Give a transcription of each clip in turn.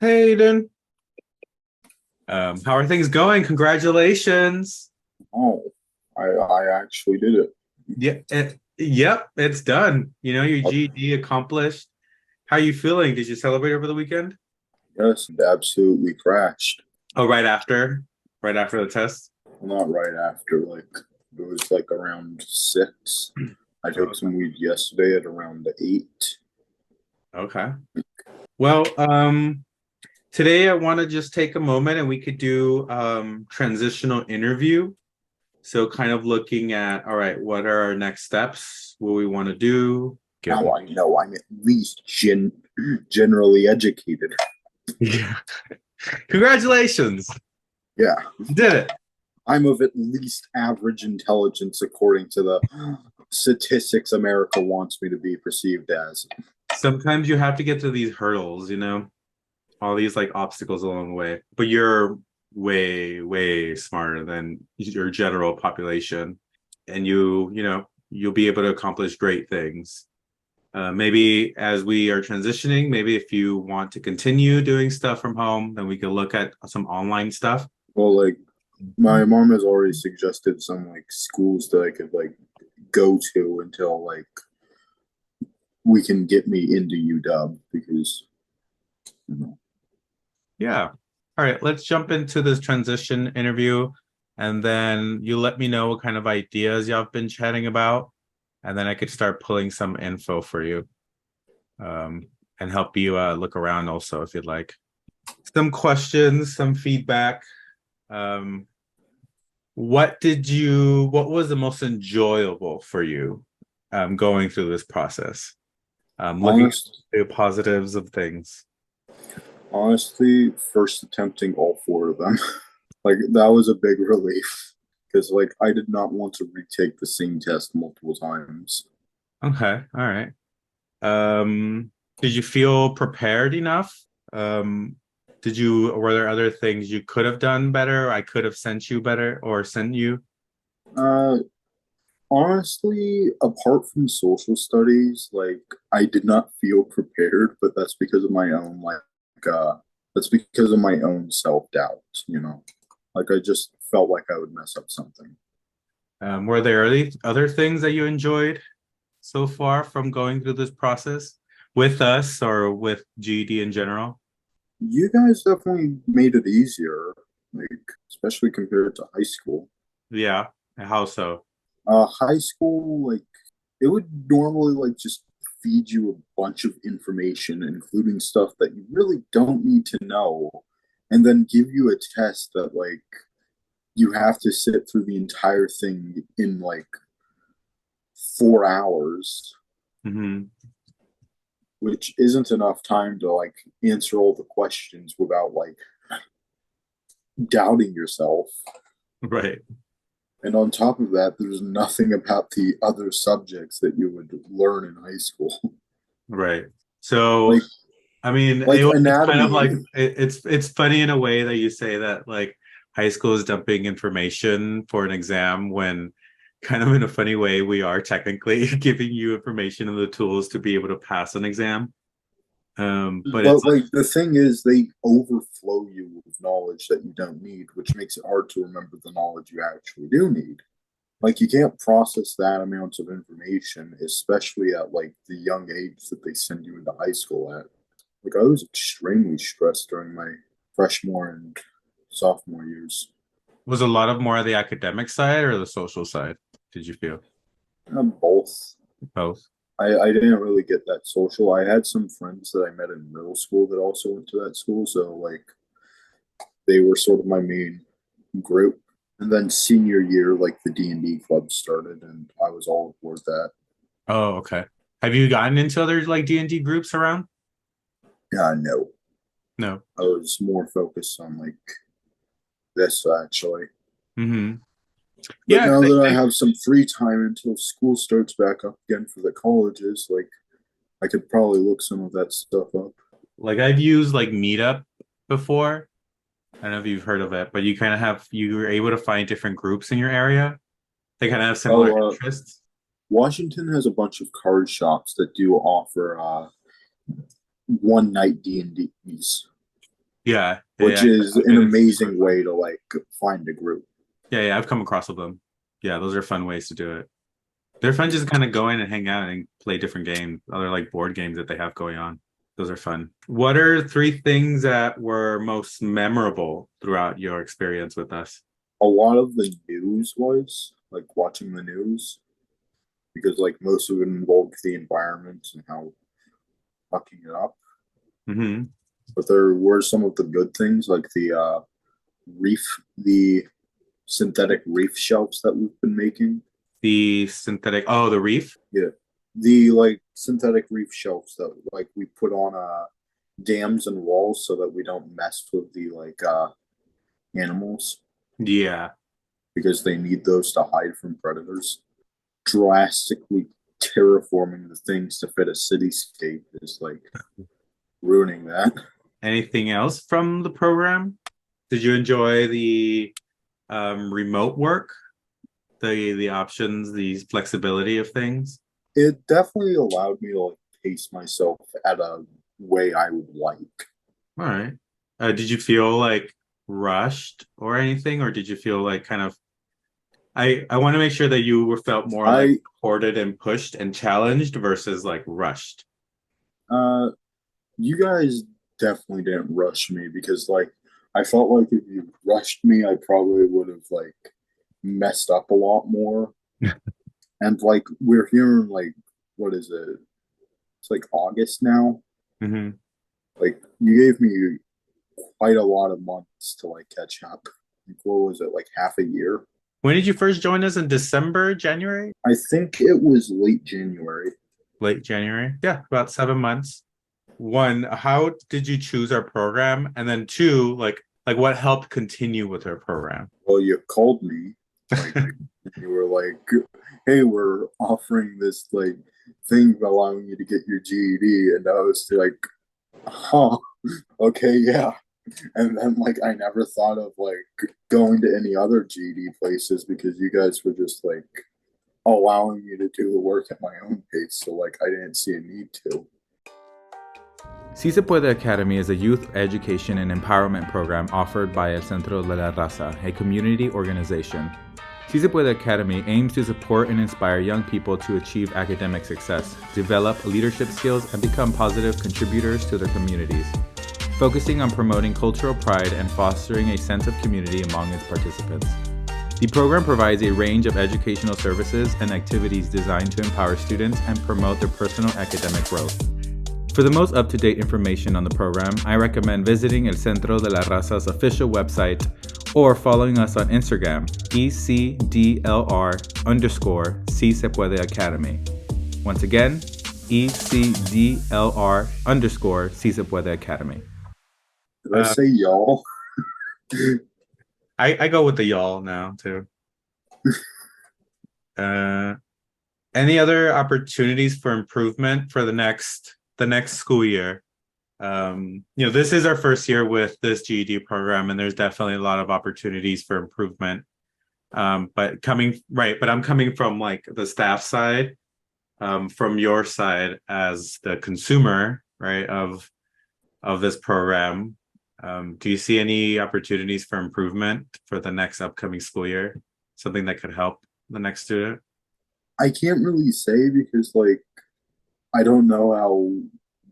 Hey, Aidan. How are things going? Congratulations. Oh, I actually did it. Yep, it's done. Your Oh, GED accomplished. How are you feeling? Did you celebrate over the weekend? yes, it absolutely crashed. Oh, right after the test. Well, not right after, it was like around 6. I took Okay. some weed yesterday at around 8. Okay. Well, today I want to just take a moment and we could do transitional interview. So kind of looking at, all right, what are our next steps? What we want to do? Get Now I know I'm at least generally educated. Yeah. Congratulations. Yeah, You did it. I'm of at least average intelligence according to the statistics America wants me to be perceived as. Sometimes you have to get to these hurdles, all these like obstacles along the way. But you're way, way smarter than your general population. And you'll be able to accomplish great things. Maybe as we are transitioning, maybe if you want to continue doing stuff from home, then we can look at some online stuff. Well, my mom has already suggested some schools that I could go to until we can get me into UW because you know, Yeah. All right, let's jump into this transition interview and then you let me know what kind of ideas y'all have been chatting about. And then I could start pulling some info for you and help you look around also if you'd like. Some questions, some feedback. Um, what was the most enjoyable for you going through this process? Looking at honest the positives of things. honestly, first attempting all four of them, that was a big relief because I did not want to retake the same test multiple times. Okay, all right. Did you feel prepared enough? Um, were there other things you could have done better? I could have sent you better or sent you? Uh, Honestly, apart from social studies, I did not feel prepared, but uh that's because of my own self-doubt, you know. I just felt like I would mess up something. Were there other things that you enjoyed so far from going through this process with us or with GED in general? You guys definitely made it easier, especially compared to high school. Yeah. How so? High school, it would normally just feed you a bunch of information, including stuff that you really don't need to know, and then give you a test that you have to sit through the entire thing in 4 hours, Hmm. which isn't enough time to answer all the questions without doubting yourself. Right. And on top of that, there's nothing about the other subjects that you would learn in high school. Right. So like I mean, it's kind of anatomy. like it's funny in a way that you say that like high school is dumping information for an exam when kind of in a funny way we are technically giving you information and the tools to be able to pass an exam. But it's But the thing is, they overflow you with knowledge that you don't need, which makes it hard to remember the knowledge you actually do need. You can't process that amount of information, especially at the young age that they send you into high school at. I was extremely stressed during my freshman and sophomore years. was a lot of more of the academic side or the social side, did you feel? Both. Both. I didn't really get that social. I had some friends that I met in middle school that also went to that school, so they were sort of my main group. And then senior year, the D&D club started, and I was all aboard that. Oh, okay. Have you gotten into other like D&D groups around? Yeah, no, No. I was more focused on this actually. Hmm. But Yeah, now 'cause that I have some free time until school starts back up again for the colleges, I could probably look some of that stuff up. like I've used like Meetup before. I don't know if you've heard of it, but you were able to find different groups in your area. They kind of have similar Oh, interests. Washington has a bunch of card shops that do offer one night D&Ds. Yeah, yeah, which yeah. is I've an been in some amazing sort of way to like find a group. yeah, yeah. I've come across with them. Yeah, those are fun ways to do it. They're fun just kind of go in and hang out and play different games, other like board games that they have going on. Those are fun. What are three things that were most memorable throughout your experience with us? A lot of the news was like watching the news because like most of it involved the environment and how fucking it up. Hmm. But there were some of the good things like reef, the synthetic reef shelves that we've been making. The synthetic, oh, the reef. Yeah, the like synthetic reef shelves that like we put on dams and walls so that we don't mess with the animals Yeah. because they need those to hide from predators. Drastically terraforming the things to fit a cityscape is like ruining that. Anything else from the program? Did you enjoy the remote work, the options, the flexibility of things? It definitely allowed me to like pace myself at a way I would like. All right. Did you feel like rushed or anything, or did you feel like kind of? I want to make sure that you were felt more like I supported and pushed and challenged versus like rushed. uh you guys definitely didn't rush me because like I felt like if you rushed me I probably would have like messed up a lot more. And like we're here in like what is it? It's like August now. Hmm. Like you gave me quite a lot of months to like catch up. Like, what was it, like half a year? When did you first join us? In December, January, I think it was late January. late January? Yeah, about 7 months. One, how did you choose our program? And then two, like what helped continue with our program? Well, you called me, like you were like, "Hey, we're offering this like thing allowing you to get your GED," and I was like, "Huh, okay, yeah." And then like I never thought of like going to any other GED places because you guys were just like allowing me to do the work at my own pace. So like I didn't see a need to. Si Se Puede Academy is a youth education and empowerment program offered by El Centro de la Raza, a community organization. Si Se Puede Academy aims to support and inspire young people to achieve academic success, develop leadership skills, and become positive contributors to their communities, focusing on promoting cultural pride and fostering a sense of community among its participants. The program provides a range of educational services and activities designed to empower students and promote their personal academic growth. For the most up-to-date information on the program, I recommend visiting El Centro de la Raza's official website or following us on Instagram, ECDLR_Si Se Puede Academy. Once again, ECDLR_Si Se Puede Academy. Did I say y'all? I go with the y'all now too. Uh, any other opportunities for improvement for the next school year? This is our first year with this GED program, and there's definitely a lot of opportunities for improvement. But I'm coming from like the staff side, from your side as the consumer, right, of this program. Do you see any opportunities for improvement for the next upcoming school year? Something that could help the next student? I can't really say because like I don't know how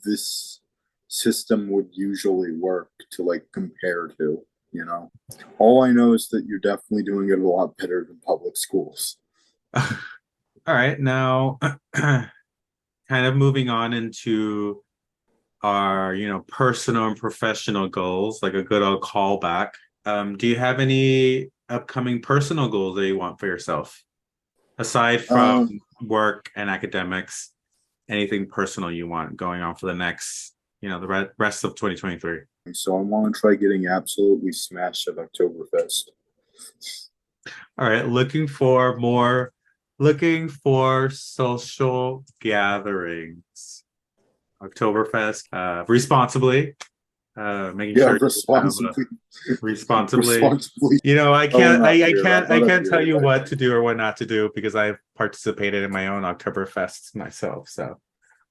this system would usually work to like compare to, you know. All I know is that you're definitely doing it a lot better than public schools. All right, now kind of moving on into our, personal and professional goals, like a good old callback. Do you have any upcoming personal goals that you want for yourself? Aside from Uh, work and academics, anything personal you want going on for the next, the rest of 2023? so I want to try getting absolutely smashed at Oktoberfest. All right, looking for social gatherings. Oktoberfest, responsibly, making Yeah, sure you have responsibly, responsibly. responsibly I throwing can't out I beer. I'm can't I not a can't tell beer you guy. what to do or what not to do because I've participated in my own Oktoberfests myself. So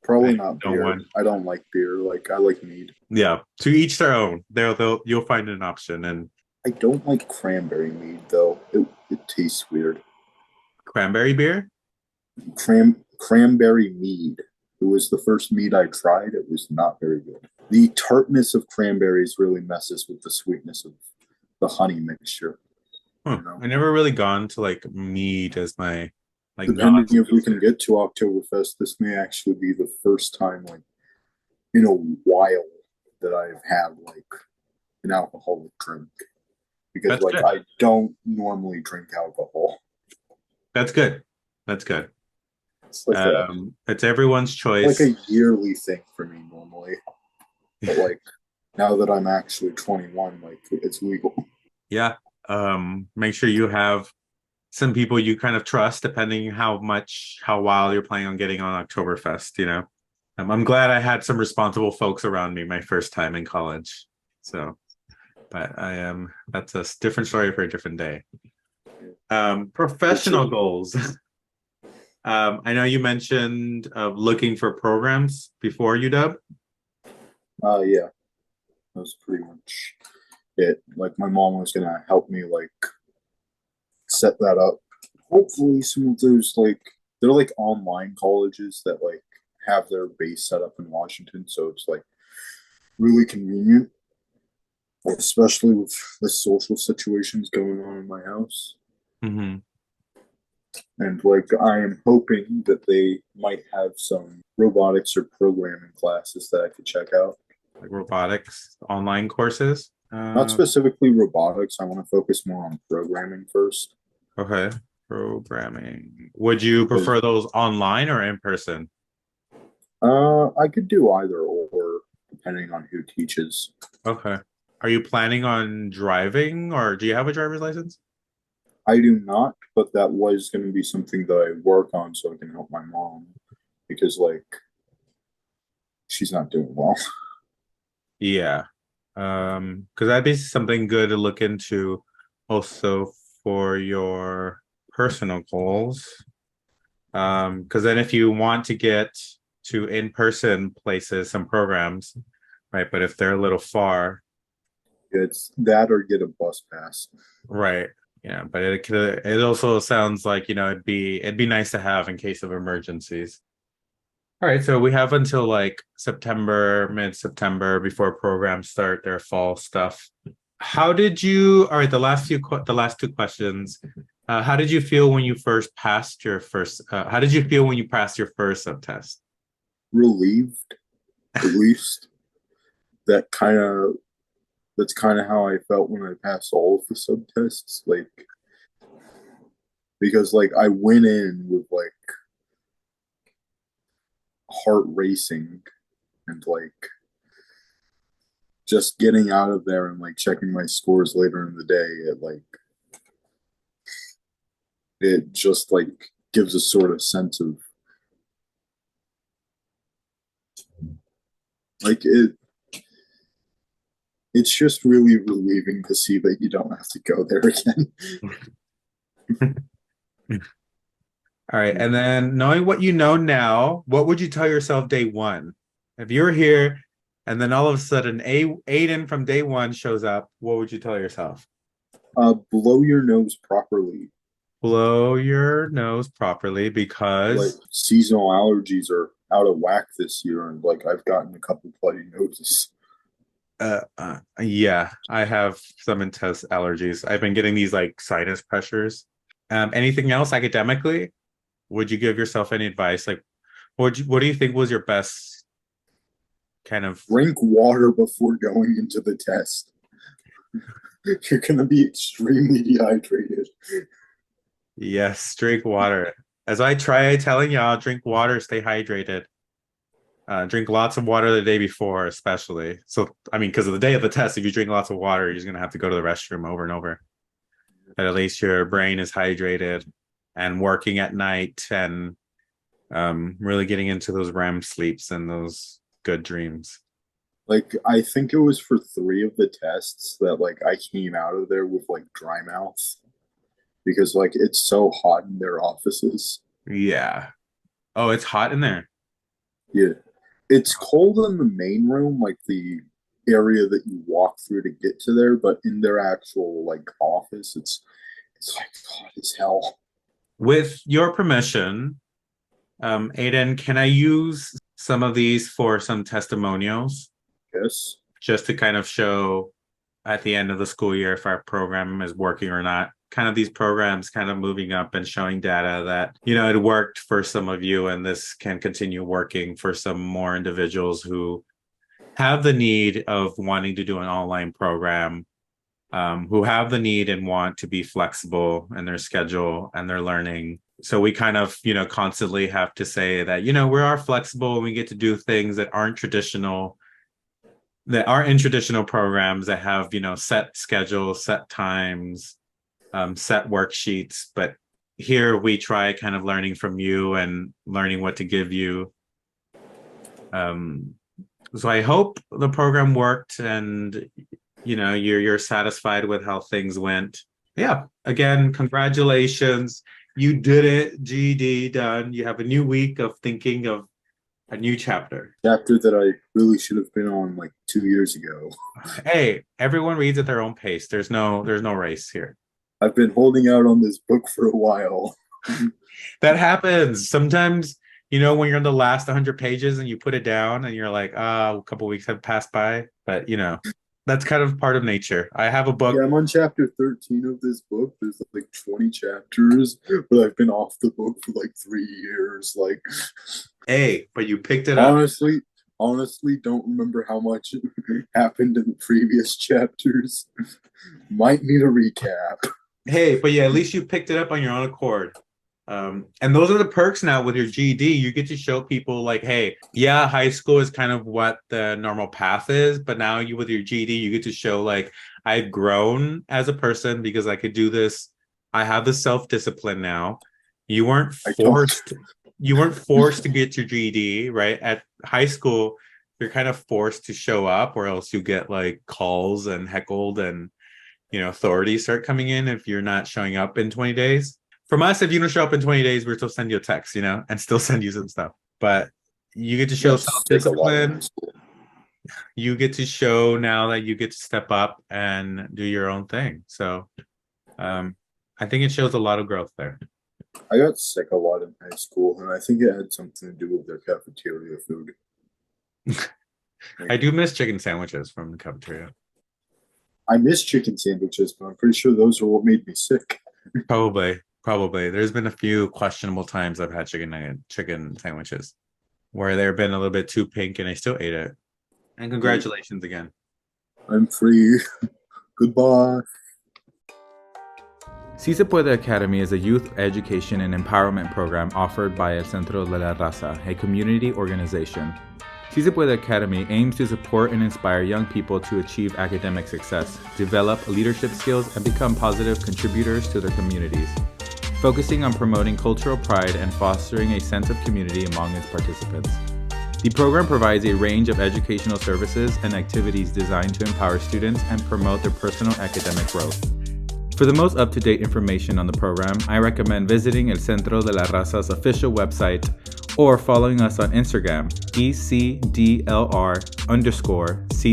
Probably I not don't beer. want. I don't like beer. Like I like mead. Yeah, to each their own. They'll you'll find an option. And I don't like cranberry mead though. It tastes weird. cranberry beer. Cranberry mead. It was the first mead I tried. It was not very good. The tartness of cranberries really messes with the sweetness of the honey mixture. Huh. You know, I never really gone to like mead as my like non. depending if we can get to Oktoberfest, this may actually be the first time like in a while that I've had like an alcoholic drink because That's like good. I don't normally drink alcohol. That's good. That's good. It's like It's everyone's a choice. yearly thing for me normally. But like now that I'm actually 21, like it's legal. Yeah. Make sure you have some people you kind of trust, depending how wild you're planning on getting on Oktoberfest, you know. I'm glad I had some responsible folks around me my first time in college. So, but I am that's a different story for a different day. Professional goals. I know you mentioned looking for programs before UW. Yeah, that was pretty much it. Like my mom was gonna help me like set that up. Hopefully some of those like they're like online colleges that like have their base set up in Washington, so it's like really convenient, especially with the social situations going on in my house. Mm-hmm. And like I am hoping that they might have some robotics or programming classes that I could check out. Like robotics online courses. Not specifically robotics. I want to focus more on programming first. Okay. Programming. Would you Because prefer those online or in person? I could do either or depending on who teaches. Okay. Are you planning on driving or do you have a driver's license? I do not, but that was going to be something that I work on so I can help my mom because like she's not doing well. Yeah. Because that'd be something good to look into also for your personal goals. Because then if you want to get to in-person places, some programs, right? But if they're a little far, It's that or get a bus pass. right? Yeah, but it also sounds like, you know, it'd be nice to have in case of emergencies. All right, so we have until like September, mid-September before programs start their fall stuff. How did you, all right, the last two questions. How did you feel when you first passed your first, how did you feel when you passed your first subtest? Relieved, at least. That kind of that's kind of how I felt when I passed all of the subtests. Like because like I went in with like heart racing and like just getting out of there and like checking my scores later in the day it just like gives a sort of sense of like it's just really relieving to see that you don't have to go there again. All right, and then knowing what you know now, what would you tell yourself day one? If you're here and then all of a sudden Aidan from day one shows up, what would you tell yourself? Blow your nose properly. Blow your nose properly Like because seasonal allergies are out of whack this year, and like I've gotten a couple bloody noses. yeah, I have some intense allergies. I've been getting these like sinus pressures. Anything else academically? Would you give yourself any advice? Like what do you think was your best kind of Drink water before going into the test. You're gonna be extremely dehydrated. yes, drink water. As I try telling y'all, drink water, stay hydrated. Drink lots of water the day before, especially. So, I mean, because of the day of the test, if you drink lots of water, you're just gonna have to go to the restroom over and over. But at least your brain is hydrated and working at night and really getting into those REM sleeps and those good dreams. Like I think it was for three of the tests that like I came out of there with like dry mouth because like it's so hot in their offices. Yeah. Oh, it's hot in there. Yeah. It's cold in the main room, like the area that you walk through to get to there, but in their actual like office, it's like hot as hell. With your permission, Aidan, can I use some of these for some testimonials Yes. just to kind of show at the end of the school year if our program is working or not? Kind of these programs kind of moving up and showing data that, it worked for some of you and this can continue working for some more individuals who have the need of wanting to do an online program, who have the need and want to be flexible in their schedule and their learning. So we kind of, constantly have to say that, we are flexible and we get to do things that aren't traditional, that are in traditional programs that have, set schedules, set times, set worksheets. But here we try kind of learning from you and learning what to give you. So I hope the program worked and you're satisfied with how things went. Yeah. Again, congratulations. You did it. GED done. You have a new week of thinking of a new chapter. Chapter that I really should have been on like 2 years ago. Hey, everyone reads at their own pace. There's no race here. I've been holding out on this book for a while. That happens. Sometimes, when you're in the last 100 pages and you put it down and you're like, a couple weeks have passed by. But, that's kind of part of nature. I have a book. Yeah, I'm on chapter 13 of this book. There's like 20 chapters, but I've been off the book for like 3 years. Like, hey, but you picked it up. Honestly, don't remember how much happened in the previous chapters. Might need a recap. Hey, but yeah, at least you picked it up on your own accord. And those are the perks now with your GED. You get to show people like, hey, yeah, high school is kind of what the normal path is, but now with your GED, you get to show like I've grown as a person because I could do this. I have the self-discipline now. You weren't forced to get your GED, right? At high school, you're kind of forced to show up or else you get like calls and heckled and authorities start coming in if you're not showing up in 20 days. From us, if you don't show up in 20 days, we'll still send you a text, and still send you some stuff. But you get to show self-discipline. You get to show now that you get to step up and do your own thing. So I think it shows a lot of growth there. I got sick a lot in high school, and I think it had something to do with their cafeteria food. I do miss chicken sandwiches from the cafeteria. I miss chicken sandwiches, but I'm pretty sure those are what made me sick. Probably. There's been a few questionable times I've had chicken sandwiches where they've been a little bit too pink and I still ate it. And congratulations again. I'm free. Goodbye. Si Se Puede Academy is a youth education and empowerment program offered by El Centro de la Raza, a community organization. Si Se Puede Academy aims to support and inspire young people to achieve academic success, develop leadership skills, and become positive contributors to their communities, focusing on promoting cultural pride and fostering a sense of community among its participants. The program provides a range of educational services and activities designed to empower students and promote their personal academic growth. For the most up-to-date information on the program, I recommend visiting El Centro de la Raza's official website or following us on Instagram, ECDLR_Si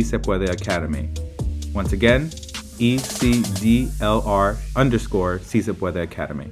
Se Puede Academy. Once again, ECDLR_Si Se Puede Academy.